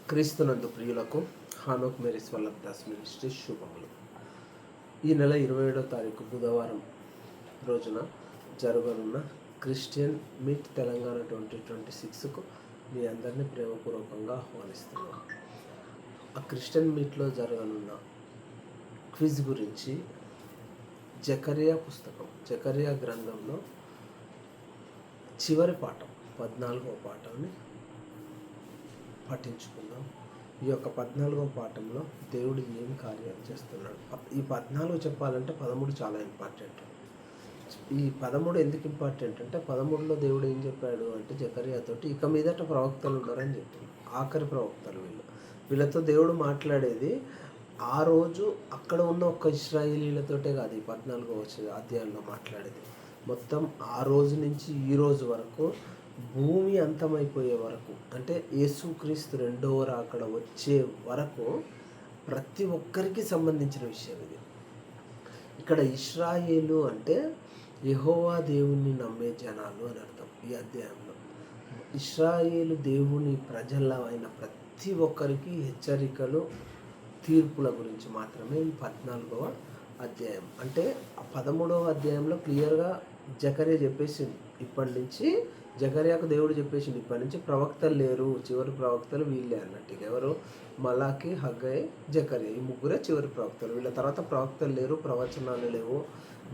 క్రీస్తునందు ప్రియులకు Enoch Mary's Vallabh Das ministry శుభములు. ఈ నెల 27వ తారీఖు బుధవారం రోజున జరగనున్న క్రిస్టియన్ మీట్ తెలంగాణ 2026కు మీ అందరినీ ప్రేమపూర్వకంగా ఆహ్వానిస్తున్నాను. ఆ క్రిస్టియన్ మీట్లో జరగనున్న క్విజ్ గురించి జకరియా పుస్తకం, జకరియా గ్రంథంలో చివరి పాఠం 14వ పాఠాన్ని పఠించుకుందాం. ఈ యొక్క 14వ పాఠంలో దేవుడు ఏం కార్యాలు చేస్తున్నాడు. ఈ 14 చెప్పాలంటే 13 చాలా ఇంపార్టెంట్. ఈ 13 ఎందుకు ఇంపార్టెంట్ అంటే 13లో దేవుడు ఏం చెప్పాడు అంటే జకర్యాతోటి ఇక మీదట ప్రవక్తలు ఉన్నారని చెప్పింది. ఆఖరి ప్రవక్తలు వీళ్ళతో దేవుడు మాట్లాడేది ఆ రోజు అక్కడ ఉన్న ఒక్క ఇశ్రాయేలీలతోటే కాదు. ఈ 14వ అధ్యాయంలో మాట్లాడేది మొత్తం ఆ రోజు నుంచి ఈ రోజు వరకు, భూమి అంతమైపోయే వరకు, అంటే యేసుక్రీస్తు రెండవ రాకడ వచ్చే వరకు ప్రతి ఒక్కరికి సంబంధించిన విషయం ఇది. ఇక్కడ ఇశ్రాయేలు అంటే యెహోవా దేవుణ్ణి నమ్మే జనాలు అని అర్థం. ఈ అధ్యాయంలో ఇశ్రాయేలు దేవుని ప్రజల అయిన ప్రతి ఒక్కరికి హెచ్చరికలు, తీర్పుల గురించి మాత్రమే ఈ 14వ అధ్యాయం. అంటే ఆ 13వ అధ్యాయంలో క్లియర్గా జకర్యా చెప్పేసింది, ఇప్పటి నుంచి జకర్యాకు దేవుడు చెప్పేసింది, ఇప్పటి నుంచి ప్రవక్తలు లేరు, చివరి ప్రవక్తలు వీళ్ళే అన్నట్టు. ఎవరు? మలాకి, హగ్గై, జకర్యా, ఈ ముగ్గురే చివరి ప్రవక్తలు. వీళ్ళ తర్వాత ప్రవక్తలు లేరు, ప్రవచనాలు లేవు,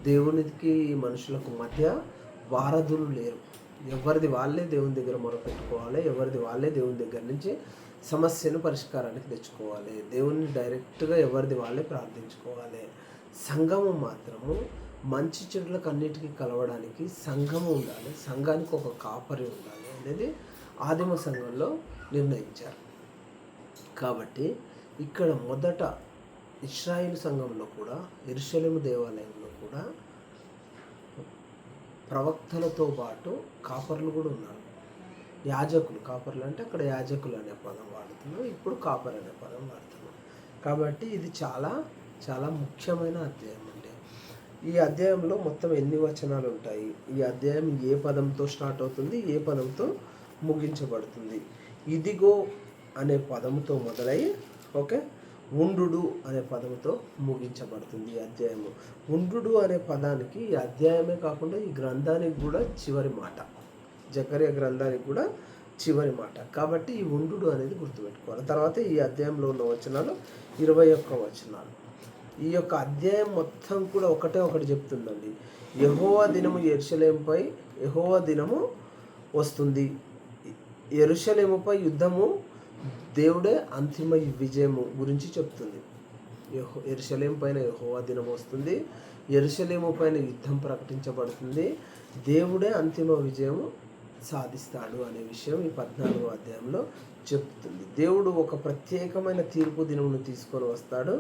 దేవునికి మనుషులకు మధ్య వారధులు లేరు. ఎవరిది వాళ్ళే దేవుని దగ్గర మొరపెట్టుకోవాలి, ఎవరిది వాళ్ళే దేవుని దగ్గర నుంచి సమస్యను పరిష్కారానికి తెచ్చుకోవాలి, దేవుని డైరెక్ట్గా ఎవరిది వాళ్ళే ప్రార్థించుకోవాలి. సంఘము మాత్రము మంచి చెడులకు అన్నిటికీ కలవడానికి సంఘము ఉండాలి, సంఘానికి ఒక కాపరి ఉండాలి అనేది ఆదిమ సంఘంలో నిర్ణయించారు. కాబట్టి ఇక్కడ మొదట ఇశ్రాయేలు సంఘంలో కూడా, యెరూషలేము దేవాలయంలో కూడా ప్రవక్తలతో పాటు కాపర్లు కూడా ఉన్నారు. యాజకులు, కాపర్లు అంటే అక్కడ యాజకులు అనే పదం వాడుతున్నాం, ఇప్పుడు కాపర్ అనే పదం వాడుతున్నాం. కాబట్టి ఇది చాలా చాలా ముఖ్యమైన అధ్యాయం అండి. ఈ అధ్యాయంలో మొత్తం ఎన్ని వచనాలు ఉంటాయి? ఈ అధ్యాయం ఏ పదంతో స్టార్ట్ అవుతుంది, ఏ పదంతో ముగించబడుతుంది? ఇదిగో అనే పదముతో మొదలై ఉండు అనే పదంతో ముగించబడుతుంది ఈ అధ్యాయము. ఉండు అనే పదానికి ఈ అధ్యాయమే కాకుండా ఈ గ్రంథానికి కూడా చివరి మాట, జకర్యా గ్రంథానికి కూడా చివరి మాట. కాబట్టి ఈ ఉండు అనేది గుర్తుపెట్టుకోవాలి. తర్వాత ఈ అధ్యాయంలో ఉన్న వచనాలు 21 వచనాలు. ఈ యొక్క అధ్యాయం మొత్తం కూడా ఒకటి చెప్తుందండి. యెహోవా దినము యెరూషలేముపై, యెహోవా దినము వస్తుంది, యెరూషలేముపై యుద్ధము, దేవుడే అంతిమ విజయము గురించి చెప్తుంది. యెరూషలేము పైన యెహోవా దినం వస్తుంది, యెరూషలేము పైన యుద్ధం ప్రకటించబడుతుంది, దేవుడే అంతిమ విజయము సాధిస్తాడు అనే విషయం ఈ 14వ అధ్యాయంలో చెప్తుంది. దేవుడు ఒక ప్రత్యేకమైన తీర్పు దినమును తీసుకొని వస్తాడు.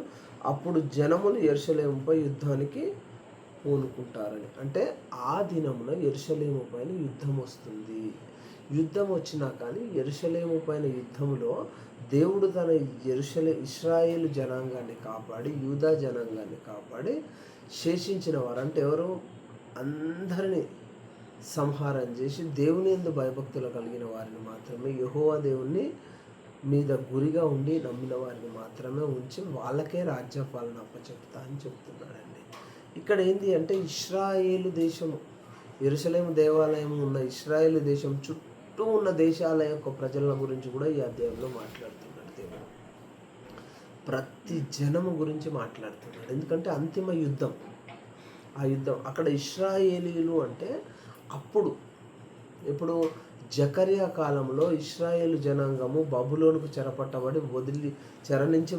అప్పుడు జనములు యెరూషలేముపై యుద్ధానికి పూనుకుంటారని. అంటే ఆ దినమున యెరూషలేము పైన యుద్ధం వస్తుంది. యుద్ధం వచ్చినా కానీ యెరూషలేము పైన యుద్ధంలో దేవుడు తన ఇశ్రాయేలు జనాంగాన్ని కాపాడి, యూదా జనాంగాన్ని కాపాడి, శేషించిన వారు అంటే ఎవరు? అందరినీ సంహారం చేసి దేవుని యందు భయభక్తులు కలిగిన వారిని మాత్రమే, యెహోవా దేవుని మీద గురిగా ఉండి నమ్మిన వారిని మాత్రమే ఉంచి వాళ్ళకే రాజ్యపాలన అప్పచెప్తా అని చెప్తున్నాడండి. ఇక్కడ ఏంటి అంటే ఇశ్రాయేలు దేశము, యెరూషలేము దేవాలయం ఉన్న ఇశ్రాయేలు దేశం చుట్టూ ఉన్న దేశాల యొక్క ప్రజల గురించి కూడా ఈ అధ్యాయంలో మాట్లాడుతున్నాడు దేవుడు. ప్రతి జనము గురించి మాట్లాడుతున్నాడు. ఎందుకంటే అంతిమ యుద్ధం, ఆ యుద్ధం అక్కడ ఇశ్రాయేలీలు అంటే ఇప్పుడు జకర్యా కాలంలో ఇశ్రాయేలు జనాంగము బబులోనుకు చెరపట్టబడి చెర నుంచి,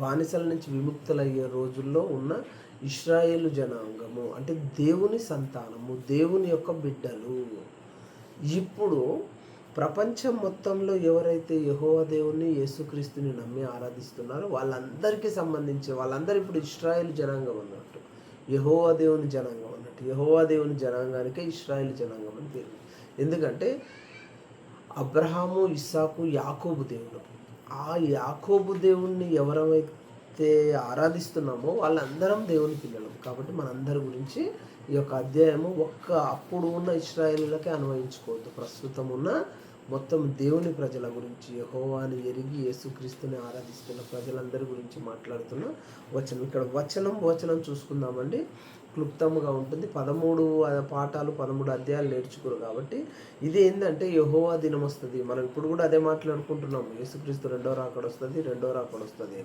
బానిసల నుంచి విముక్తులయ్యే రోజుల్లో ఉన్న ఇశ్రాయేలు జనాంగము అంటే దేవుని సంతానము, దేవుని యొక్క బిడ్డలు. ఇప్పుడు ప్రపంచం మొత్తంలో ఎవరైతే యెహోవా దేవుని, యేసుక్రీస్తుని నమ్మి ఆరాధిస్తున్నారో వాళ్ళందరికీ సంబంధించి వాళ్ళందరూ ఇప్పుడు ఇశ్రాయేలు జనాంగం అన్నట్టు, యెహోవా దేవుని జనాంగం అన్నట్టు. యెహోవా దేవుని జనాంగానికే ఇశ్రాయేలు జనాంగం అని పేరు. ఎందుకంటే అబ్రహాము, ఇస్సాకు, యాకోబు దేవుడు, ఆ యాకోబు దేవుణ్ణి ఎవరైతే ఆరాధిస్తున్నామో వాళ్ళందరం దేవుని పిల్లలు. కాబట్టి మనందరి గురించి ఈ యొక్క అధ్యాయము అప్పుడు ఉన్న ఇశ్రాయేలులకే అన్వయించుకోవద్దు, ప్రస్తుతం ఉన్న మొత్తం దేవుని ప్రజల గురించి, యెహోవాని ఎరిగి యేసుక్రీస్తుని ఆరాధిస్తున్న ప్రజలందరి గురించి మాట్లాడుతున్న వచనం. ఇక్కడ వచనం చూసుకుందామండి. క్లుప్తంగా ఉంటుంది. 13 పాఠాలు 13 అధ్యాయాలు నేర్చుకోరు కాబట్టి ఇది ఏంటంటే యెహోవా దినం వస్తుంది. మనం ఇప్పుడు కూడా అదే మాట్లాడుకుంటున్నాము. యేసుక్రీస్తు రెండో రాకడ వస్తుంది.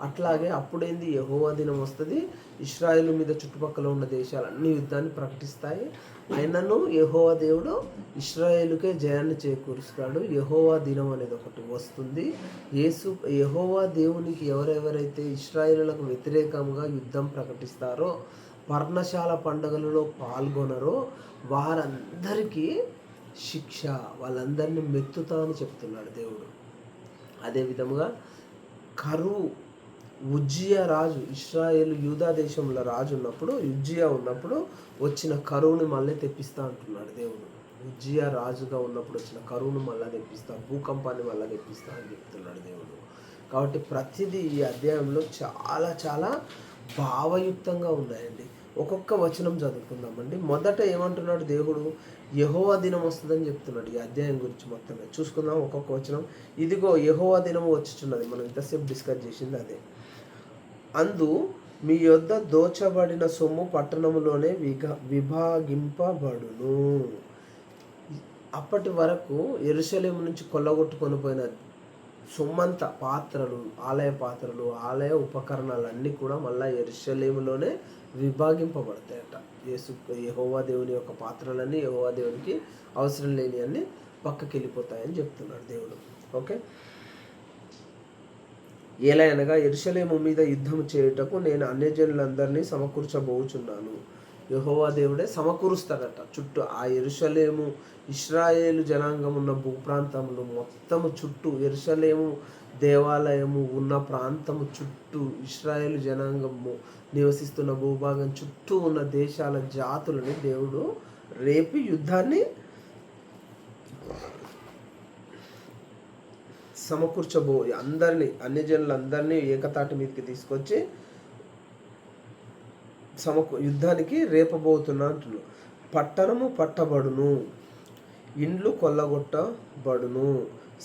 అట్లాగే అప్పుడేంది యెహోవా దినం వస్తుంది. ఇశ్రాయేలు మీద చుట్టుపక్కల ఉన్న దేశాలన్నీ యుద్ధాన్ని ప్రకటిస్తాయి. అయినను యెహోవా దేవుడు ఇశ్రాయేలుకే జయాన్ని చేకూరుస్తాడు. యెహోవా దినం అనేది ఒకటి వస్తుంది. యెహోవా దేవునికి ఎవరెవరైతే ఇశ్రాయేలులకు వ్యతిరేకంగా యుద్ధం ప్రకటిస్తారో, పర్ణశాల పండుగలలో పాల్గొనరో వారందరికీ శిక్ష, వాళ్ళందరినీ మెత్తుతా అని చెప్తున్నాడు దేవుడు. అదేవిధముగా కరువు, ఉజ్జియా రాజు, ఇశ్రాయేలు యూదా దేశంలో రాజు ఉన్నప్పుడు, ఉజ్జియా ఉన్నప్పుడు వచ్చిన కరువుని మళ్ళీ తెప్పిస్తా అంటున్నాడు దేవుడు. ఉజ్జియా రాజుగా ఉన్నప్పుడు వచ్చిన కరువును మళ్ళీ తెప్పిస్తా, భూకంపాన్ని మళ్ళీ తెప్పిస్తా అని చెప్తున్నాడు దేవుడు. కాబట్టి ప్రతిదీ ఈ అధ్యాయంలో చాలా చాలా భావయుక్తంగా ఉన్నాయండి. ఒక్కొక్క వచనం చదువుకుందామండి. మొదట ఏమంటున్నాడు దేవుడు? యెహోవా దినం వస్తుందని చెప్తున్నాడు. ఈ అధ్యాయం గురించి మొత్తమే చూసుకుందాం. ఒక్కొక్క వచనం. ఇదిగో యెహోవా దినం వచ్చుచున్నది. మనం ఇంతసేపు డిస్కస్ చేసింది అదే. అందు మీ యొద్ద దోచబడిన సొమ్ము పట్టణములోనే విభాగింపబడును. అప్పటి వరకు యెరూషలేము నుంచి కొల్లగొట్టుకొని పోయిన సొమ్మంత పాత్రలు, ఆలయ పాత్రలు, ఆలయ ఉపకరణాలన్నీ కూడా మళ్ళీ యెరూషలేములోనే విభాగింపబడతాయట. యెహోవా దేవుని యొక్క పాత్రలన్నీ యెహోవా దేవునికి అవసరం లేని అన్నీ పక్కకి వెళ్ళిపోతాయని చెప్తున్నాడు దేవుడు. ఓకే. ఎలా అనగా యెరూషలేము మీద యుద్ధం చేయుటకు నేను అన్యజనులందరినీ సమకూర్చబోచున్నాను. యెహోవా దేవుడే సమకూరుస్తాడట. చుట్టూ ఆ యెరూషలేము, ఇశ్రాయేలు జనాంగం ఉన్న భూప్రాంతములు మొత్తము చుట్టూ, యెరూషలేము దేవాలయము ఉన్న ప్రాంతము చుట్టూ, ఇశ్రాయేలు జనాంగము నివసిస్తున్న భూభాగం చుట్టూ ఉన్న దేశాల జాతులని దేవుడు రేపి యుద్ధాన్ని అందరినీ, అన్యజనులందరినీ ఏకతాటి మీదకి తీసుకొచ్చి యుద్ధానికి రేపబోతున్నా అంటున్నాడు. పట్టణము పట్టబడును, ఇండ్లు కొల్లగొట్టబడును,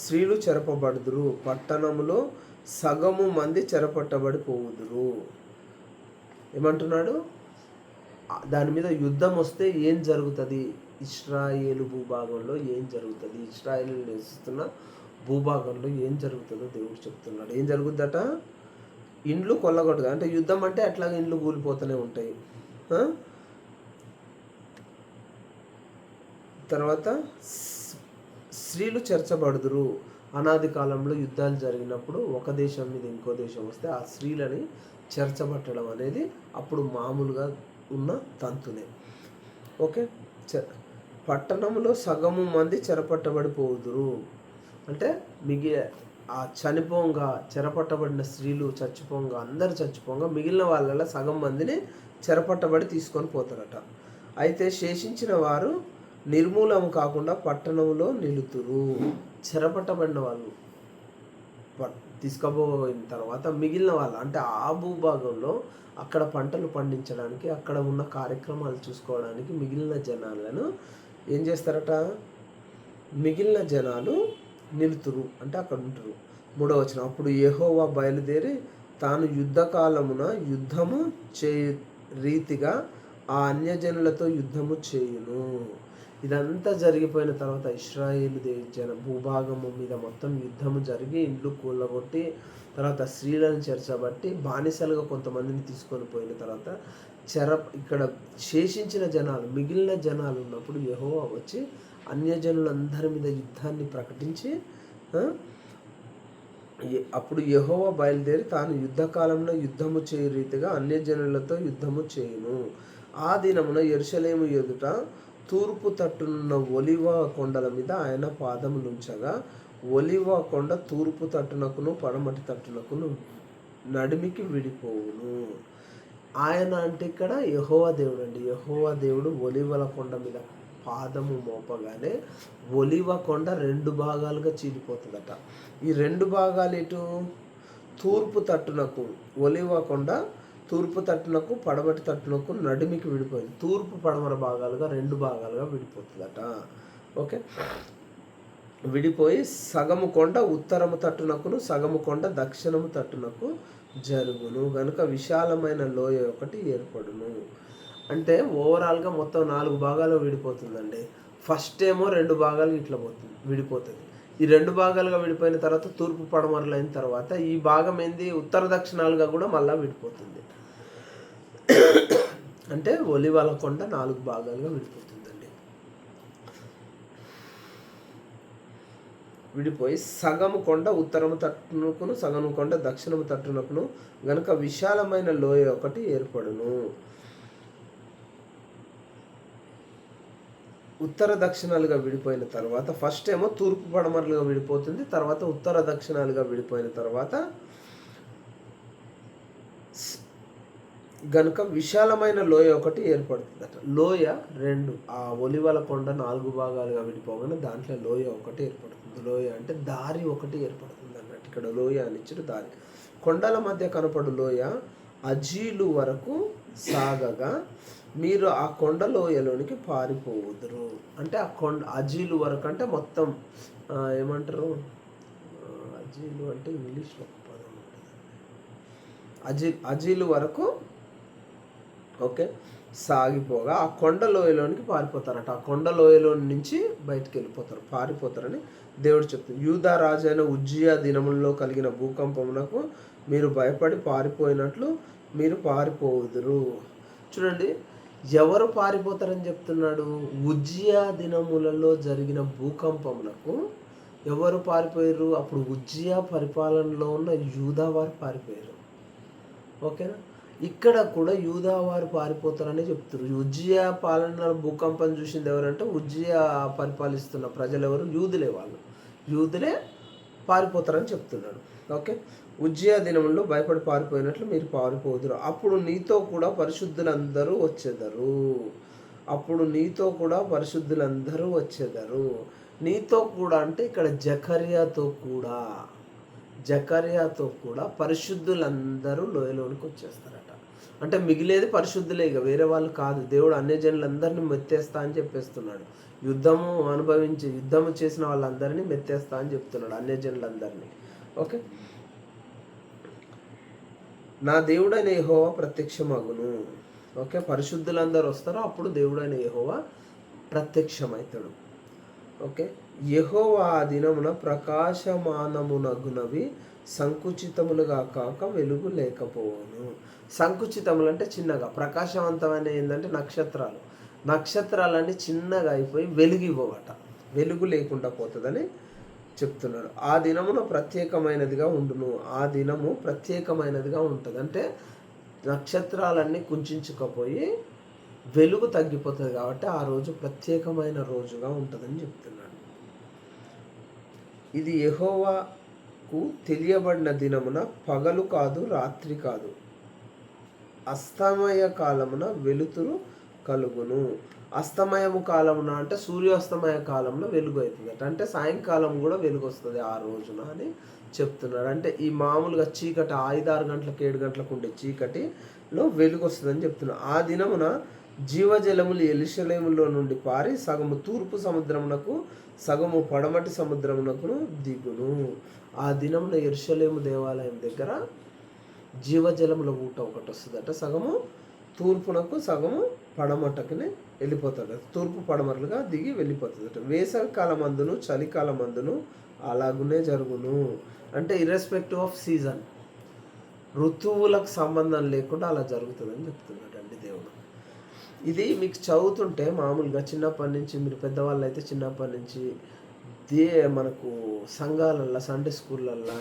స్త్రీలు చెరపబడుదురు, పట్టణములో సగము మంది చెరపట్టబడిపోవుదురు. ఏమంటున్నాడు? దాని మీద యుద్ధం వస్తే ఏం జరుగుతుంది? ఇశ్రాయేలు భూభాగంలో ఏం జరుగుతుంది? ఇశ్రాయేలు నివసిస్తున్న భూభాగంలో ఏం జరుగుతుందో దేవుడు చెప్తున్నాడు. ఏం జరుగుద్దట? ఇండ్లు కొల్లగొట్టదు. అంటే యుద్ధం అంటే అట్లాగే ఇండ్లు కూలిపోతూనే ఉంటాయి. తర్వాత స్త్రీలు చెరచబడుదురు. అనాది కాలంలో యుద్ధాలు జరిగినప్పుడు ఒక దేశం మీద ఇంకో దేశం వస్తే ఆ స్త్రీలని చెరచబట్టడం అనేది అప్పుడు మామూలుగా ఉన్న తంతునే. ఓకే. పట్టణంలో సగము మంది చెరపట్టబడిపోదురు. అంటే ఆ చెరపట్టబడిన స్త్రీలు చచ్చిపోగా, అందరు చచ్చిపోగా మిగిలిన వాళ్ళ సగం మందిని చెరపట్టబడి తీసుకొని పోతారట. అయితే శేషించిన వారు నిర్మూలము కాకుండా పట్టణంలో నిలుతురు. చెరపట్టబడిన వాళ్ళు తీసుకుపోయిన తర్వాత మిగిలిన వాళ్ళు, అంటే ఆ భూభాగంలో అక్కడ పంటలు పండించడానికి, అక్కడ ఉన్న కార్యక్రమాలు చూసుకోవడానికి మిగిలిన జనాలను ఏం చేస్తారట? మిగిలిన జనాలు నిలుతురు, అంటే అక్కడ ఉంటారు. 3వ వచనం. అప్పుడు యెహోవా బయలుదేరి తాను యుద్ధకాలమున యుద్ధము చేయు రీతిగా ఆ అన్యజనులతో యుద్ధము చేయును. ఇదంతా జరిగిపోయిన తర్వాత ఇశ్రాయేలు భూభాగము మీద మొత్తం యుద్ధము జరిగి, ఇండ్లు కూలగొట్టి, తర్వాత స్త్రీలను చెరచబట్టి బానిసలుగా కొంతమందిని తీసుకొని పోయిన తర్వాత ఇక్కడ శేషించిన జనాలు, మిగిలిన జనాలు ఉన్నప్పుడు యెహోవా వచ్చి అన్యజనులందరి మీద యుద్ధాన్ని ప్రకటించి, అప్పుడు యెహోవా బయలుదేరి తాను యుద్ధకాలంలో యుద్ధము చేయు రీతిగా అన్యజనులతో యుద్ధము చేయును. ఆ దినమున యెరూషలేము ఎదుట తూర్పు తట్టునున్న ఒలివ కొండల మీద ఆయన పాదములుంచగా, ఒలివ కొండ తూర్పు తట్టునకును పడమటి తట్టునకును నడిమికి విడిపోవును. ఆయన అంటే ఇక్కడ యెహోవా దేవుడు అండి. యెహోవా దేవుడు ఒలివల కొండ మీద పాదము మోపగానే ఒలివ కొండ 2 భాగాలుగా చీలిపోతుందట. ఈ 2 భాగాలు ఎటు? తూర్పు తట్టునకు, ఒలివ కొండ తూర్పు తట్టునకు పడమటి తట్టునకు నడిమికి విడిపోయింది. తూర్పు పడమర భాగాలుగా 2 భాగాలుగా విడిపోతుందట. ఓకే. విడిపోయి సగము కొండ ఉత్తరము తట్టునకును సగము కొండ దక్షిణము తట్టునకు జరుగును గనుక విశాలమైన లోయ ఒకటి ఏర్పడును. అంటే ఓవరాల్గా మొత్తం 4 భాగాలు విడిపోతుందండి. ఫస్ట్ ఏమో 2 భాగాలు ఇట్లా విడిపోతుంది. ఈ 2 భాగాలుగా విడిపోయిన తర్వాత తూర్పు పడమరలు అయిన తర్వాత ఈ భాగం ఏంది ఉత్తర దక్షిణాలుగా కూడా మళ్ళీ విడిపోతుంది. అంటే ఒలివల కొండ 4 భాగాలుగా విడిపోతుందండి. విడిపోయి సగము కొండ ఉత్తరము తట్టునకును సగము కొండ దక్షిణము తట్టునకును గనుక విశాలమైన లోయ ఒకటి ఏర్పడును. ఉత్తర దక్షిణాలుగా విడిపోయిన తర్వాత ఫస్ట్ ఏమో తూర్పు పడమరలుగా విడిపోతుంది. తర్వాత ఉత్తర దక్షిణాలుగా విడిపోయిన తర్వాత గనుక విశాలమైన లోయ ఒకటి ఏర్పడుతుందట. లోయ 2 ఆ ఒలివల కొండ 4 భాగాలుగా విడిపోగానే దాంట్లో లోయ ఒకటి ఏర్పడుతుంది. లోయ అంటే దారి ఒకటి ఏర్పడుతుంది అన్నట్టు. ఇక్కడ లోయ అని ఇచ్చిన దారి. కొండల మధ్య కనపడు లోయ అజీలు వరకు సాగగా మీరు ఆ కొండ లోయలోనికి పారిపోవుదురు. అంటే ఆ కొండ అజీలు వరకు అంటే మొత్తం ఏమంటారు, అజీలు అంటే ఇంగ్లీష్లో ఒక పదం ఉంటుంది. అజీలు వరకు ఓకే సాగిపోగా ఆ కొండ లోయలోనికి పారిపోతారట. ఆ కొండ లోయలో నుంచి బయటికి వెళ్ళిపోతారు, పారిపోతారని దేవుడు చెప్తుంది. యూదా రాజైన ఉజ్జియా దినములలో కలిగిన భూకంపమునకు మీరు భయపడి పారిపోయినట్లు మీరు పారిపోవుదురు. చూడండి, ఎవరు పారిపోతారని చెప్తున్నాడు? ఉజ్జియా దినములలో జరిగిన భూకంపమునకు ఎవరు పారిపోయారు? అప్పుడు ఉజ్జియా పరిపాలనలో ఉన్న యూదా వారు పారిపోయారు. ఓకేనా? ఇక్కడ కూడా యూదా వారు పారిపోతారని చెప్తారు. ఉజ్జియా పాలన భూకంపం చూసింది ఎవరంటే ఉజ్జియా పరిపాలిస్తున్న ప్రజలు ఎవరు? యూదులే. వాళ్ళు యూదులే పారిపోతారని చెప్తున్నాడు. ఓకే, ఉజ్జియా దినములో భయపడి పారిపోయినట్లు మీరు పారిపోదురు. అప్పుడు నీతో కూడా పరిశుద్ధులందరూ వచ్చేదరు. అప్పుడు నీతో కూడా పరిశుద్ధులందరూ వచ్చేదరు. నీతో కూడా అంటే ఇక్కడ జకర్యాతో కూడా పరిశుద్ధులందరూ లోయలోనికి వచ్చేస్తారట. అంటే మిగిలేది పరిశుద్ధులే, ఇక వేరే వాళ్ళు కాదు. దేవుడు అన్యజనులందరినీ మెత్తేస్తా అని చెప్పేస్తున్నాడు. యుద్ధము చేసిన వాళ్ళందరినీ మెత్తేస్తా అని చెప్తున్నాడు, అన్యజనులందరినీ. ఓకే, నా దేవుడైన యెహోవా ప్రత్యక్షమగును. ఓకే, పరిశుద్ధులందరూ వస్తారు, అప్పుడు దేవుడైన యెహోవా ప్రత్యక్షమవుతాడు. ఓకే, యెహోవా ఆ దినమున ప్రకాశమానమునగునవి సంకుచితములుగా కాక వెలుగు లేకపోవును. సంకుచితములు అంటే చిన్నగా, ప్రకాశవంతమైన ఏంటంటే నక్షత్రాలన్నీ చిన్నగా అయిపోయి వెలుగు ఇవ్వవట, వెలుగు లేకుండా పోతుందని చెప్తున్నాడు. ఆ దినమున ప్రత్యేకమైనదిగా ఉండును. ఆ దినము ప్రత్యేకమైనదిగా ఉంటుంది అంటే నక్షత్రాలన్నీ కుంచుకపోయి వెలుగు తగ్గిపోతుంది కాబట్టి ఆ రోజు ప్రత్యేకమైన రోజుగా ఉంటుందని చెప్తున్నాడు. ఇది యెహోవాకు తెలియబడిన దినమున పగలు కాదు, రాత్రి కాదు, అస్తమయ కాలమున వెలుతురు కలుగును. అస్తమయము కాలమున అంటే సూర్యాస్తమయ కాలంలో వెలుగు అవుతుంది అంటే సాయంకాలం కూడా వెలుగు వస్తుంది ఆ రోజున అని చెప్తున్నాడు. అంటే ఈ మామూలుగా చీకటి 5-6 గంటలకు 7 గంటలకు ఉండే చీకటిలో వెలుగు వస్తుందని చెప్తున్నాడు. ఆ దినమున జీవజలములు యెరూషలేములో నుండి పారి సగము తూర్పు సముద్రమునకు సగము పడమటి సముద్రమునకును దిగును. ఆ దినమున యెరూషలేము దేవాలయం దగ్గర జీవజలముల ఊట ఒకటి వస్తుందట. సగము తూర్పునకు సగము పడమటకుని వెళ్ళిపోతాడు, తూర్పు పడమరలుగా దిగి వెళ్ళిపోతుందట. వేసవి కాలమందును చలికాలమందును అలాగునే జరుగును. అంటే ఇర్రెస్పెక్టివ్ ఆఫ్ సీజన్, ఋతువులకు సంబంధం లేకుండా అలా జరుగుతుందని చెప్తున్నాడు అండి దేవుడు. ఇది మీకు చదువుతుంటే మామూలుగా చిన్నప్పటి నుంచి, మీరు పెద్దవాళ్ళు అయితే చిన్నప్పటి నుంచి మనకు సంఘాలల్లో, సండే స్కూళ్ళల్లో,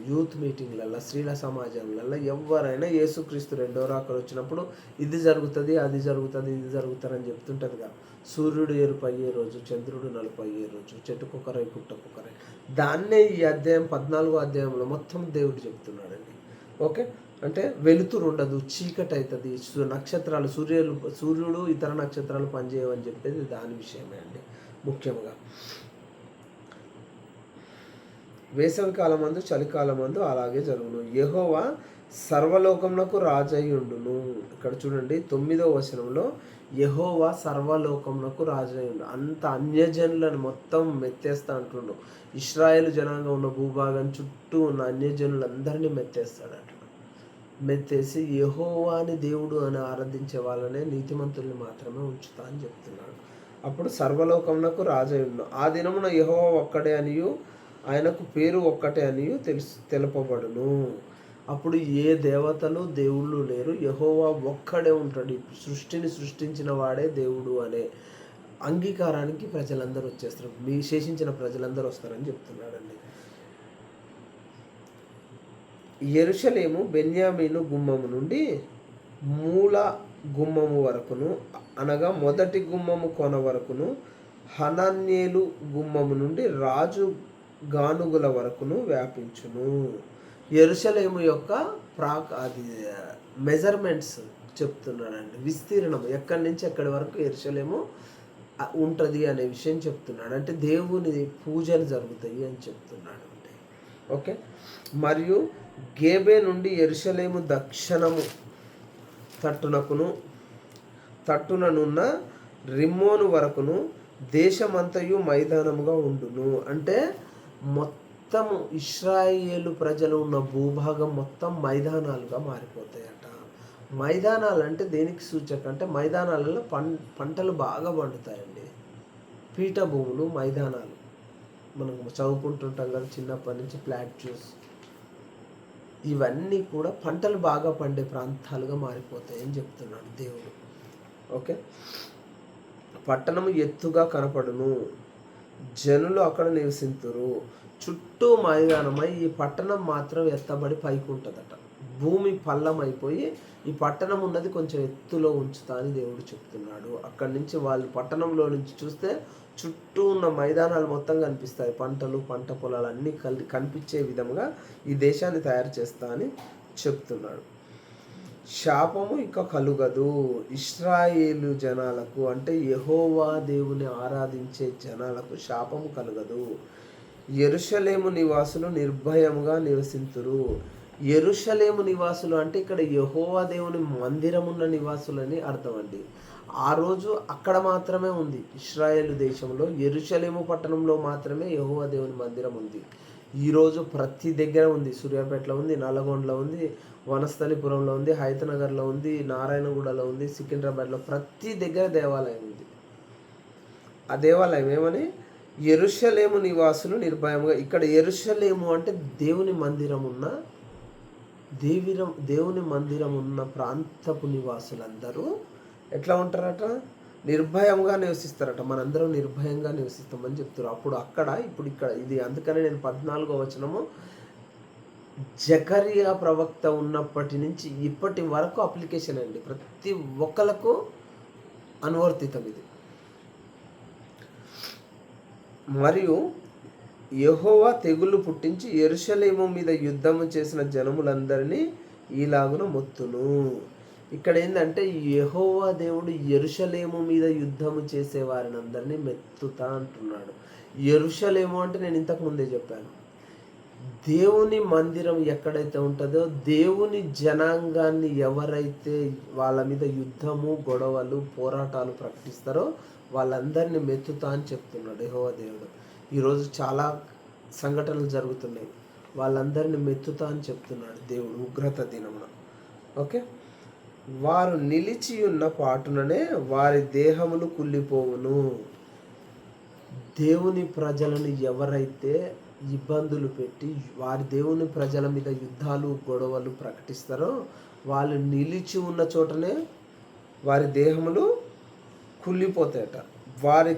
యూత్ మీటింగ్లల్లో, స్త్రీల సమాజంలలో ఎవరైనా యేసుక్రీస్తు రెండో రాకడ వచ్చినప్పుడు ఇది జరుగుతుంది, అది జరుగుతుంది, ఇది జరుగుతుందని చెప్తుంటుందిగా. సూర్యుడు ఎరుపు అయ్యే రోజు, చంద్రుడు నలుపు అయ్యే రోజు, చెట్టుకొకరై పుట్టకొకరై, దాన్నే ఈ అధ్యాయం 14వ అధ్యాయంలో మొత్తం దేవుడు చెప్తున్నాడండి. ఓకే, అంటే వెలుతురు ఉండదు, చీకటి అవుతుంది, నక్షత్రాలు సూర్యుడు ఇతర నక్షత్రాలు పనిచేయవని చెప్పేది దాని విషయమే అండి ముఖ్యంగా. వేసవి కాలమందు చలికాలమందు అలాగే జరుగును. యెహోవా సర్వలోకమునకు రాజయ్యుండును. ఇక్కడ చూడండి 9వ వచనంలో యెహోవా సర్వలోకమునకు రాజయ్యుండు. అంత అన్యజనులను మొత్తం మెత్తేస్తా అంటుండు. ఇశ్రాయేలు జనాంగం ఉన్న భూభాగం చుట్టూ ఉన్న అన్యజనులందరినీ మెత్తేస్తాడు. అట్లా మెత్తేసి యెహోవాని దేవుడు అని ఆరాధించే వాళ్ళనే నీతిమంతుల్ని మాత్రమే ఉంచుతా అని చెప్తున్నాడు. అప్పుడు సర్వలోకమునకు రాజయ్యుండు. ఆ దినమున యెహోవా ఒక్కడే అనియు ఆయనకు పేరు ఒక్కటే అనియు తెలుపబడును. అప్పుడు ఏ దేవతలు దేవుళ్ళు లేరు, యెహోవా ఒక్కడే ఉంటాడు. సృష్టిని సృష్టించిన వాడే దేవుడు అనే అంగీకారానికి ప్రజలందరూ వచ్చేస్తారు. శేషించిన ప్రజలందరూ వస్తారని చెప్తున్నాడండి. యెరూషలేము బెన్యామీను గుమ్మము నుండి మూల గుమ్మము వరకును, అనగా మొదటి గుమ్మము కొన వరకును, హనన్యేలు గుమ్మము నుండి రాజు గానుగుల వరకును వ్యాపించును. యెరూషలేము యొక్క అది మెజర్మెంట్స్ చెప్తున్నాడండి. విస్తీర్ణం ఎక్కడి నుంచి ఎక్కడి వరకు యెరూషలేము ఉంటుంది అనే విషయం చెప్తున్నాడు. అంటే దేవుని పూజలు జరుగుతాయి అని చెప్తున్నాడు అండి. ఓకే. మరియు గేబే నుండి యెరూషలేము దక్షిణము తట్టుననున్న రిమ్మోను వరకును దేశమంతయు మైదానముగా ఉండును. అంటే మొత్తము ఇశ్రాయేలు ప్రజలు ఉన్న భూభాగం మొత్తం మైదానాలుగా మారిపోతాయట. మైదానాలు అంటే దేనికి సూచక అంటే మైదానాలలో పంటలు బాగా పండుతాయండి. పీఠభూములు మైదానాలు మనం చదువుకుంటుంటాం కదా చిన్నప్పటి నుంచి, ప్లాట్యూస్, ఇవన్నీ కూడా పంటలు బాగా పండే ప్రాంతాలుగా మారిపోతాయి అని చెప్తున్నాడు దేవుడు. ఓకే. పట్టణము ఎత్తుగా కనపడును, జనులు అక్కడ నివసింతురు. చుట్టూ మైదానమై ఈ పట్టణం మాత్రం ఎత్తబడి పైకి ఉంటుందట. భూమి పల్లం అయిపోయి ఈ పట్టణం ఉన్నది కొంచెం ఎత్తులో ఉంచుతా అని దేవుడు చెప్తున్నాడు. అక్కడి నుంచి వాళ్ళు పట్టణంలో నుంచి చూస్తే చుట్టూ ఉన్న మైదానాలు మొత్తం కనిపిస్తాయి. పంటలు, పంట పొలాలు అన్నీ కనిపించే విధంగా ఈ దేశాన్ని తయారు చేస్తా అని చెప్తున్నాడు. శాపము ఇక కలుగదు ఇశ్రాయేలు జనాలకు, అంటే యెహోవా దేవుని ఆరాధించే జనాలకు శాపము కలుగదు. యెరూషలేము నివాసులు నిర్భయముగా నివసింతురు. యెరూషలేము నివాసులు అంటే ఇక్కడ యెహోవా దేవుని మందిరం ఉన్న నివాసులని అర్థం అండి. ఆ రోజు అక్కడ మాత్రమే ఉంది, ఇశ్రాయేలు దేశంలో యెరూషలేము పట్టణంలో మాత్రమే యెహోవా దేవుని మందిరం ఉంది. ఈరోజు ప్రతి దగ్గర ఉంది. సూర్యాపేటలో ఉంది, నల్లగొండలో ఉంది, వనస్థలిపురంలో ఉంది, హైతనగర్లో ఉంది, నారాయణగూడలో ఉంది, సికింద్రాబాద్లో ప్రతి దగ్గర దేవాలయం ఉంది. ఆ దేవాలయం ఏమని యెరూషలేము నివాసులు నిర్భయముగా. ఇక్కడ యెరూషలేము అంటే దేవుని మందిరం ఉన్న దేవుని మందిరం ఉన్న ప్రాంతపు నివాసులందరూ ఎట్లా ఉంటారట? నిర్భయంగా నివసిస్తారట. మనందరం నిర్భయంగా నివసిస్తామని చెప్తారు. అప్పుడు అక్కడ, ఇప్పుడు ఇక్కడ. ఇది అందుకనే నేను 14వ వచనము జకరియా ప్రవక్త ఉన్నప్పటి నుంచి ఇప్పటి వరకు అప్లికేషన్ అండి. ప్రతి ఒక్కలకు అనువర్తితం ఇది. మరియు యెహోవా తెగులు పుట్టించి యెరూషలేము మీద యుద్ధము చేసిన జనములందరినీ ఈలాగున మొత్తును. ఇక్కడ ఏంటంటే యెహోవా దేవుడు యెరూషలేము మీద యుద్ధము చేసే వారిని అందరినీ మెత్తుతా అంటున్నాడు. యెరూషలేము అంటే నేను ఇంతకు ముందే చెప్పాను, దేవుని మందిరం ఎక్కడైతే ఉంటుందో, దేవుని జనాంగాన్ని ఎవరైతే వాళ్ళ మీద యుద్ధము, గొడవలు, పోరాటాలు ప్రకటిస్తారో వాళ్ళందరినీ మెత్తుతా అని చెప్తున్నాడు యెహోవా దేవుడు. ఈరోజు చాలా సంఘటనలు జరుగుతున్నాయి, వాళ్ళందరినీ మెత్తుతా అని చెప్తున్నాడు దేవుడు ఉగ్రత దినమున. ఓకే. వారు నిలిచి ఉన్న పాటుననే వారి దేహములు కుళ్ళిపోవును. దేవుని ప్రజలను ఎవరైతే ఇబ్బందులు పెట్టి వారి దేవుని ప్రజల మీద యుద్ధాలు, గొడవలు ప్రకటిస్తారో వాళ్ళు నిలిచి ఉన్న చోటనే వారి దేహములు కుళ్ళిపోతాయట. వారి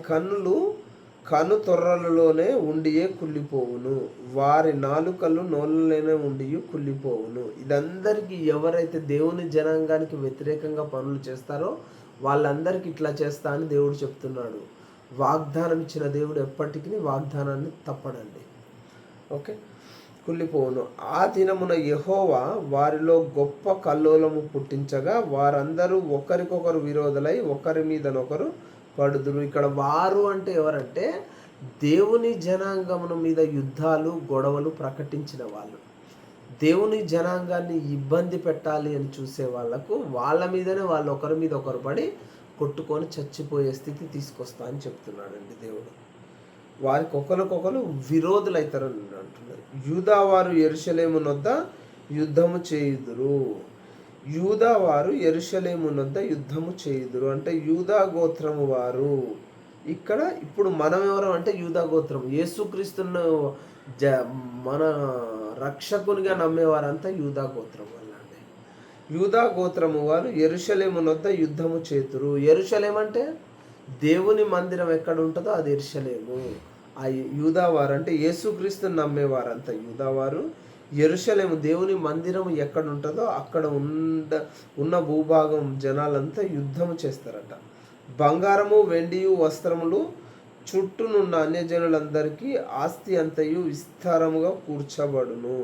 కను తొర్రలలోనే ఉండియే కుళ్ళిపోవును, వారి నాలుకలు నోళ్ళలోనే ఉండి కుళ్ళిపోవును. ఇదందరికీ ఎవరైతే దేవుని జనాంగానికి వ్యతిరేకంగా పనులు చేస్తారో వాళ్ళందరికీ ఇట్లా చేస్తా అని దేవుడు చెప్తున్నాడు. వాగ్దానం ఇచ్చిన దేవుడు ఎప్పటికీ వాగ్దానాన్ని తప్పడండి. ఓకే. కుళ్ళిపోవును. ఆ దినమున యెహోవా వారిలో గొప్ప కల్లోలము పుట్టించగా వారందరూ ఒకరికొకరు విరోధులై ఒకరి మీదనొకరు పడుదురు. ఇక్కడ వారు అంటే ఎవరంటే దేవుని జనాంగముల మీద యుద్ధాలు గొడవలు ప్రకటించిన వాళ్ళు, దేవుని జనాంగాన్ని ఇబ్బంది పెట్టాలి అని చూసే వాళ్ళకు వాళ్ళ మీదనే వాళ్ళు ఒకరి మీద ఒకరు పడి కొట్టుకొని చచ్చిపోయే స్థితి తీసుకొస్తా అని చెప్తున్నాడండి దేవుడు. వారికి ఒకరికొకరు విరోధులు అవుతారని అంటున్నారు. యూదా వారు యెరూషలేము నొద్ద యుద్ధము చేయుదురు. యూదా వారు యెరూషలేము నొద్ద యుద్ధము చేయుదురు అంటే యూదా గోత్రము వారు. ఇక్కడ ఇప్పుడు మనం ఎవరు అంటే యూదా గోత్రం, యేసుక్రీస్తును మన రక్షకునిగా నమ్మేవారంతా యూదా గోత్రం వల్ల అండి. యూదా గోత్రము వారు యెరూషలేము నొద్ద యుద్ధము చేతురు. యెరూషలేం అంటే దేవుని మందిరం ఎక్కడ ఉంటుందో అది యెరూషలేము. ఆ యూదా వారు అంటే యేసుక్రీస్తుని నమ్మేవారంతా యూదావారు. యెరూషలేము దేవుని మందిరం ఎక్కడ ఉంటుందో అక్కడ ఉన్న భూభాగం జనాలంతా యుద్ధము చేస్తారట. బంగారము వెండియు వస్త్రములు చుట్టూనున్న అన్యజనులందరికీ ఆస్తి అంతయు విస్తారముగా కూర్చబడును.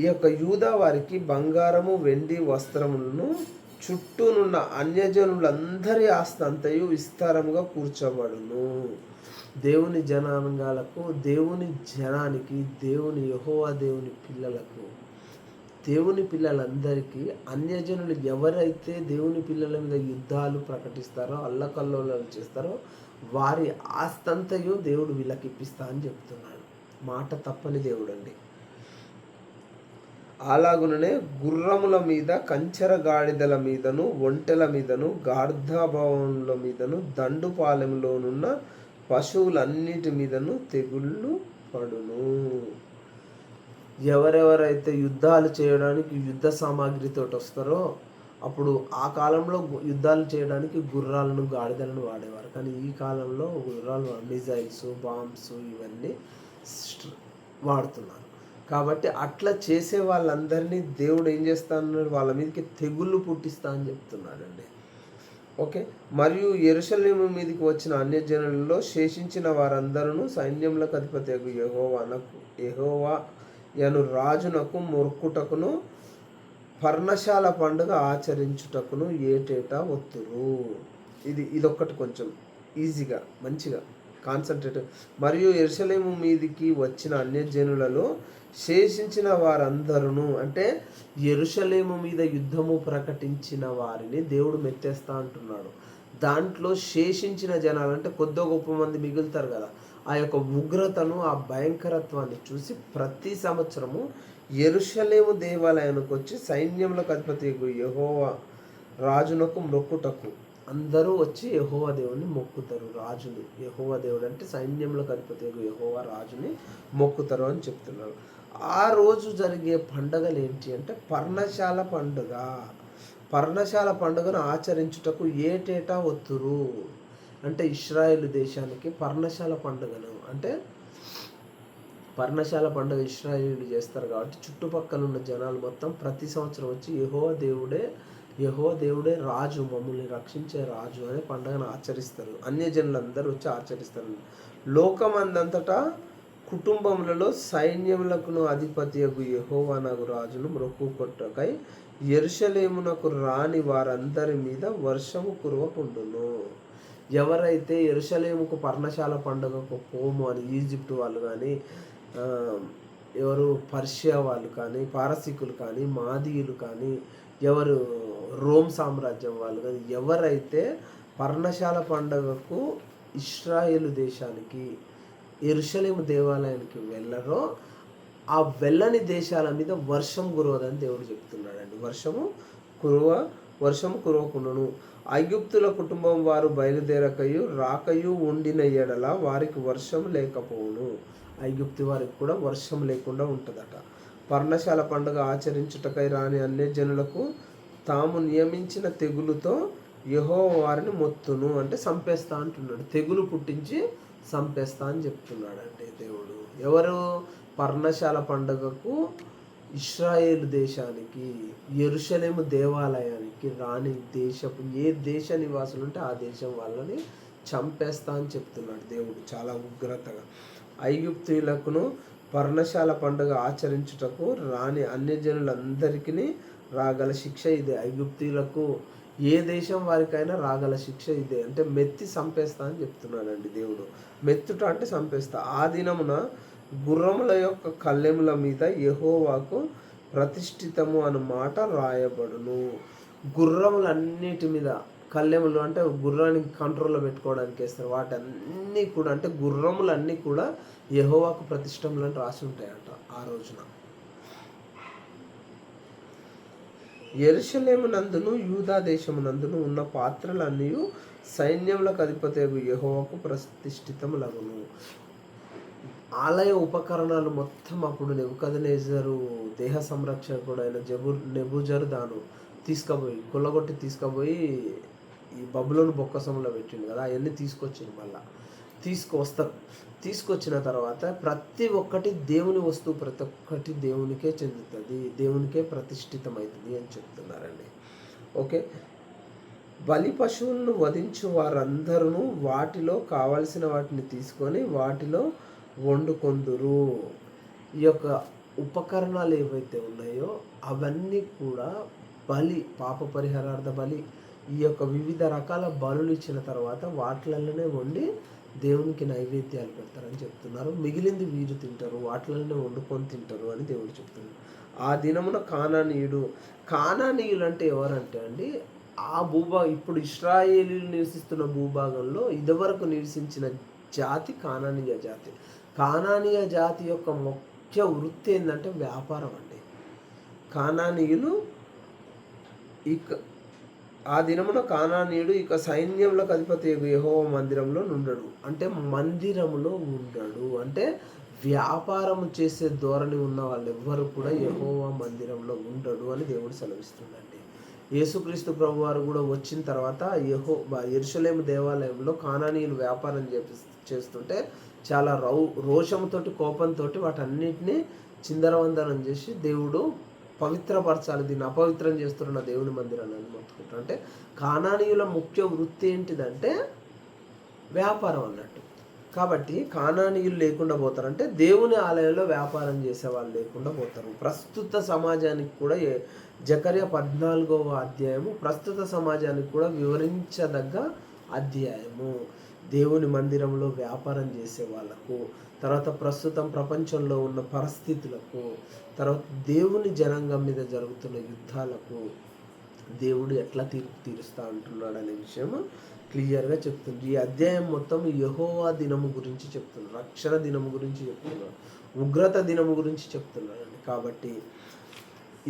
ఈ యొక్క యూదా వారికి బంగారము వెండి వస్త్రములను చుట్టూనున్న అన్యజనులందరి ఆస్తి అంతయు విస్తారముగా కూర్చబడును. దేవుని జనాంగాలకు, దేవుని జనానికి, దేవుని యెహోవా దేవుని పిల్లలకు, దేవుని పిల్లలందరికీ అన్యజనులు ఎవరైతే దేవుని పిల్లల మీద యుద్ధాలు ప్రకటిస్తారో, అల్లకల్లోలాలు చేస్తారో వారి ఆస్తంతయు దేవుడు వీళ్ళకి ఇప్పిస్తా అని చెప్తున్నాడు. మాట తప్పని దేవుడు అండి. అలాగుననే గుర్రముల మీద, కంచెర గాడిదల మీదను, ఒంటెల మీదను, గార్ధాభవనుల మీదను, దండుపాలెంలోనున్న పశువులన్నిటి మీదను తెగుళ్ళు పడును. ఎవరెవరైతే యుద్ధాలు చేయడానికి యుద్ధ సామాగ్రితో వస్తారో అప్పుడు ఆ కాలంలో యుద్ధాలు చేయడానికి గుర్రాలను, గాడిదలను వాడేవారు. కానీ ఈ కాలంలో గుర్రాలు మిజైల్స్, బాంబ్స్ ఇవన్నీ వాడుతున్నారు. కాబట్టి అట్లా చేసే వాళ్ళందరినీ దేవుడు ఏం చేస్తా అన్నాడు, వాళ్ళ మీదకి తెగుళ్ళు పుట్టిస్తా అని చెప్తున్నాడండి. ఓకే. మరియు యెరూషలేము మీదకి వచ్చిన అన్యజనులలో శేషించిన వారందరూ సైన్యములకు అధిపతి యెహోవా యను రాజునకు మొక్కుటకును పర్ణశాల పండుగ ఆచరించుటకును ఏటేటా వత్తురు. ఇదొక్కటి కొంచెం ఈజీగా మంచిగా కాన్సన్ట్రేట్. మరియు యెరూషలేము మీదికి వచ్చిన అన్యజనులలో శేషించిన వారందరూ అంటే యెరూషలేము మీద యుద్ధము ప్రకటించిన వారిని దేవుడు మెత్తేస్తా అంటున్నాడు. దాంట్లో శేషించిన జనాలు అంటే కొద్ది గొప్ప మంది మిగులుతారు కదా, ఆ యొక్క ఉగ్రతను, ఆ భయంకరత్వాన్ని చూసి ప్రతి సంవత్సరము యెరూషలేము దేవాలయానికి వచ్చి సైన్యములకు అధిపతి యెహోవా రాజునకు మొక్కుటకు అందరూ వచ్చి యెహోవా దేవుని మొక్కుతారు. రాజుని, యెహోవా దేవుడు అంటే సైన్యములకు అధిపతి యెహోవా రాజుని మొక్కుతారు అని చెప్తున్నారు. ఆ రోజు జరిగే పండుగలు ఏంటి అంటే పర్ణశాల పండుగ. పర్ణశాల పండుగను ఆచరించుటకు ఏటేటా వత్తురు అంటే ఇశ్రాయేలు దేశానికి పర్ణశాల పండుగను అంటే పర్ణశాల పండుగ ఇశ్రాయేలు చేస్తారు కాబట్టి చుట్టుపక్కల ఉన్న జనాలు మొత్తం ప్రతి సంవత్సరం వచ్చి యెహోవా దేవుడే రాజు, మమ్మల్ని రక్షించే రాజు అనే పండుగను ఆచరిస్తారు. అన్యజనులందరూ వచ్చి ఆచరిస్తారు. లోకమందంతటా కుటుంబములలో సైన్యములకును అధిపతి యెహోవా నగు రాజును మొక్కుకొట్టుకై యెరూషలేమునకు రాని వారందరి మీద వర్షము కురవకుండును. ఎవరైతే యెరూషలేముకు పర్ణశాల పండుగకు పోము అని ఈజిప్ట్ వాళ్ళు కానీ, ఎవరు పర్షియా వాళ్ళు కానీ, పారసీకులు కానీ, మాదీయులు కానీ, ఎవరు రోమ్ సామ్రాజ్యం వాళ్ళు కానీ ఎవరైతే పర్ణశాల పండుగకు ఇశ్రాయేలు దేశానికి, యెరూషలేము దేవాలయానికి వెళ్ళరో ఆ వెళ్ళని దేశాల మీద వర్షం కురవదని దేవుడు చెప్తున్నాడండి. వర్షము కురవకుండాను. ఐగుప్తుల కుటుంబం వారు బయలుదేరకయు రాకయు ఉండిన ఎడల వారికి వర్షం లేకపోవును. ఐగుప్తు వారికి కూడా వర్షం లేకుండా ఉంటుందట. పర్ణశాల పండుగ ఆచరించుటకై రాని అన్యజనులకు తాము నియమించిన తెగులుతో యెహోవా వారిని మొత్తును అంటే చంపేస్తా అంటున్నాడు. తెగులు పుట్టించి చంపేస్తా అని చెప్తున్నాడు అంటే దేవుడు. ఎవరు పర్ణశాల పండుగకు ఇశ్రాయేలు దేశానికి, యెరూషలేము దేవాలయానికి రాని దేశపు ఏ దేశ నివాసులు ఉంటే ఆ దేశం వాళ్ళని చంపేస్తా అని చెప్తున్నాడు దేవుడు చాలా ఉగ్రతగా. ఐగుప్తీయులకును పర్ణశాల పండుగ ఆచరించుటకు రాని అన్యజనులందరికీ రాగల శిక్ష ఇది. ఐగుప్తీయులకు ఏ దేశం వారికైనా రాగల శిక్ష ఇదే. అంటే మెత్తి చంపేస్తా అని చెప్తున్నాడండి దేవుడు. మెత్తుట అంటే చంపేస్తా. ఆ దినమున గుర్రముల యొక్క కళ్ళెముల మీద యెహోవాకు ప్రతిష్ఠితము అను మాట రాయబడును. గుర్రములన్నిటి మీద కళ్ళెములు అంటే గుర్రానికి కంట్రోల్లో పెట్టుకోవడానికి వేస్తారు. వాటన్నీ కూడా అంటే గుర్రములన్నీ కూడా యెహోవాకు ప్రతిష్టములను రాసి ఉంటాయంట ఆ రోజున. యెరూషలేమునందును యూదా దేశమునందును ఉన్న పాత్రలన్నీ సైన్యములకు అధిపతియగు యెహోవాకు ప్రతిష్ఠితములగును. ఆలయ ఉపకరణాలు మొత్తం అప్పుడు నెబుకద్నెజరు దేహ సంరక్షకుడు అయిన నెబుజరదాను తీసుకుపోయి కొల్లగొట్టి తీసుకుపోయి ఈ బబులోను బొక్కసంలో పెట్టిండు కదా, అవన్నీ తీసుకొచ్చిండు. మళ్ళీ తీసుకొచ్చిన తర్వాత ప్రతి ఒక్కటి దేవుని వస్తువు ప్రతి ఒక్కటి దేవునికే చెందుతుంది, దేవునికే ప్రతిష్ఠితమవుతుంది అని చెప్తున్నారండి. ఓకే, బలి పశువులను వధించు వారందరూ వాటిలో కావలసిన వాటిని తీసుకొని వాటిలో వండుకొందురు. ఈ యొక్క ఉపకరణాలు ఏవైతే ఉన్నాయో అవన్నీ కూడా బలి, పాప పరిహారార్థ బలి, ఈ యొక్క వివిధ రకాల బలులు ఇచ్చిన తర్వాత వాటిలలోనే వండి దేవునికి నైవేద్యాలు పెడతారని చెప్తున్నారు. మిగిలింది వీరు తింటారు, వాటిలలోనే వండుకొని తింటారు అని దేవుడు చెప్తున్నారు. ఆ దినమున కానానీయులు అంటే ఎవరంటే అండి, ఆ ఇప్పుడు ఇశ్రాయేలీలు నివసిస్తున్న భూభాగంలో ఇదివరకు నివసించిన జాతి కానానీయ జాతి. కానానీయ జాతి యొక్క ముఖ్య వృత్తి ఏంటంటే వ్యాపారం అండి. కానానీయులు ఆ దినమున కానానీయుడు ఇక సైన్యములకు అధిపతి యెహోవా మందిరంలో నుండడు. అంటే మందిరంలో ఉండడు అంటే వ్యాపారం చేసే ధోరణి ఉన్న వాళ్ళు ఎవ్వరు కూడా యెహోవా మందిరంలో ఉండడు అని దేవుడు సెలవిస్తుందండి. యేసుక్రీస్తు ప్రభు వారు కూడా వచ్చిన తర్వాత యెరూషలేము దేవాలయంలో కానానీయులు వ్యాపారం చేస్తుంటే చాలా రోషంతో కోపంతో వాటన్నిటినీ చిందరవందనం చేసి దేవుడు పవిత్రపరచాలి, దీన్ని అపవిత్రం చేస్తున్న దేవుని మందిరాన్ని అని మొత్తుకుంటారు. అంటే కానానీయుల ముఖ్య వృత్తి ఏంటిదంటే వ్యాపారం అన్నట్టు. కాబట్టి కానానీయులు లేకుండా పోతారంటే దేవుని ఆలయంలో వ్యాపారం చేసే వాళ్ళు లేకుండా పోతారు. ప్రస్తుత సమాజానికి కూడా జకర్యా 14వ అధ్యాయము ప్రస్తుత సమాజానికి కూడా వివరించదగ్గ అధ్యాయము. దేవుని మందిరంలో వ్యాపారం చేసే వాళ్ళకు, తర్వాత ప్రస్తుతం ప్రపంచంలో ఉన్న పరిస్థితులకు, తర్వాత దేవుని జనాంగం మీద జరుగుతున్న యుద్ధాలకు దేవుడు ఎట్లా తీరుస్తా అంటున్నాడు అనే విషయం క్లియర్గా చెప్తుంది. ఈ అధ్యాయం మొత్తం యెహోవా దినము గురించి చెప్తున్నాడు, రక్షణ దినము గురించి చెప్తున్నాడు, ఉగ్రత దినము గురించి చెప్తున్నాడండి. కాబట్టి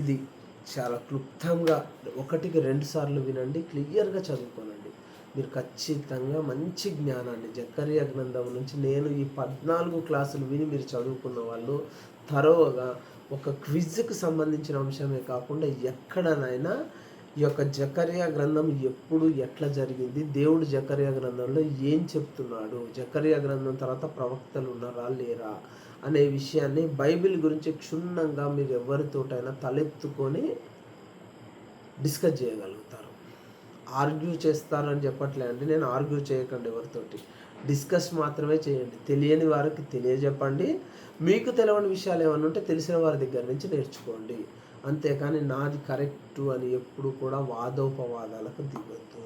ఇది చాలా క్లుప్తంగా 1కి 2 సార్లు వినండి, క్లియర్గా చదువుకోనండి. మీరు ఖచ్చితంగా మంచి జ్ఞానాన్ని జకర్యా గ్రంథం నుంచి నేను ఈ 14 క్లాసులు విని మీరు చదువుకున్న వాళ్ళు తరోగా ఒక క్విజ్కి సంబంధించిన అంశమే కాకుండా ఎక్కడనైనా ఈ యొక్క జకర్యా గ్రంథం ఎప్పుడు ఎట్లా జరిగింది, దేవుడు జకర్యా గ్రంథంలో ఏం చెప్తున్నాడు, జకర్యా గ్రంథం తర్వాత ప్రవక్తలు ఉన్నారా లేరా అనే విషయాన్ని బైబిల్ గురించి క్షుణ్ణంగా మీరు ఎవరితోటైనా తలెత్తుకొని డిస్కస్ చేయగలుగుతారు. ఆర్గ్యూ చేస్తారని చెప్పట్లేదండి, నేను ఆర్గ్యూ చేయకండి, ఎవరితోటి డిస్కస్ మాత్రమే చేయండి. తెలియని వారికి తెలియజెప్పండి, మీకు తెలియని విషయాలు ఏమైనా ఉంటే తెలిసిన వారి దగ్గర నుంచి నేర్చుకోండి. అంతేకాని నాది కరెక్టు అని ఎప్పుడు కూడా వాదోపవాదాలకు దిగొద్దు.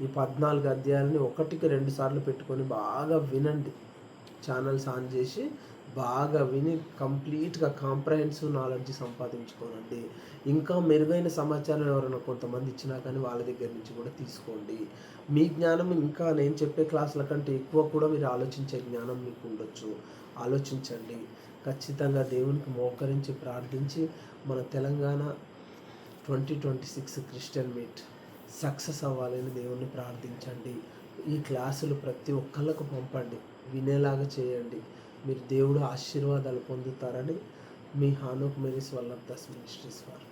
ఈ 14 అధ్యాయాలని 1కి 2 సార్లు పెట్టుకొని బాగా వినండి. ఛానల్స్ ఆన్ చేసి బాగా విని కంప్లీట్గా కాంప్రహెన్సివ్ నాలెడ్జ్ సంపాదించుకోనండి. ఇంకా మెరుగైన సమాచారం ఎవరైనా కొంతమంది ఇచ్చినా కానీ వాళ్ళ దగ్గర నుంచి కూడా తీసుకోండి. మీ జ్ఞానం ఇంకా నేను చెప్పే క్లాసుల కంటే ఎక్కువ కూడా మీరు ఆలోచించే జ్ఞానం మీకు ఉండొచ్చు. ఆలోచించండి. ఖచ్చితంగా దేవునికి మోకరించి ప్రార్థించి మన తెలంగాణ 2026 క్రిస్టియన్ మీట్ సక్సెస్ అవ్వాలని దేవుణ్ణి ప్రార్థించండి. ఈ క్లాసులు ప్రతి ఒక్కళ్ళకు పంపండి, వినేలాగా చేయండి. మీరు దేవుడు ఆశీర్వాదాలు పొందుతారని మీ హానోక్ మేరీస్ వల్లభదాస్ మినిస్ట్రీస్ వారు